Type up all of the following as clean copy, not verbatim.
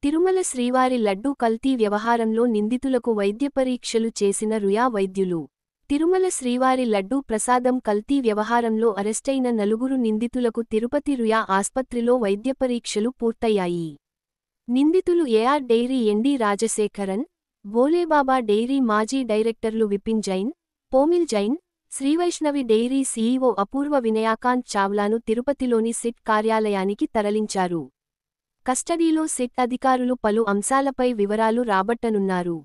తిరుమల శ్రీవారి లడ్డూ కల్తీ వ్యవహారంలో నిందితులకు వైద్య పరీక్షలు చేసిన రుయా వైద్యులు. తిరుమల శ్రీవారి లడ్డూ ప్రసాదం కల్తీ వ్యవహారంలో అరెస్టైన నలుగురు నిందితులకు తిరుపతి రుయా ఆస్పత్రిలో వైద్య పరీక్షలు పూర్తయ్యాయి. నిందితులు AR dairy MD Rajasekharan, Bhole Baba dairy మాజీ డైరెక్టర్లు విపిన్ జైన్, పోమిల్ జైన్, శ్రీవైష్ణవి డెయిరీ సీఈఓ అపూర్వ వినయాకాంత్ చావ్లాను తిరుపతిలోని సిట్ కార్యాలయానికి తరలించారు. కస్టడీలో సిట్ అధికారులు పలు అంశాలపై వివరాలు రాబట్టనున్నారు.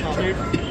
Sorry.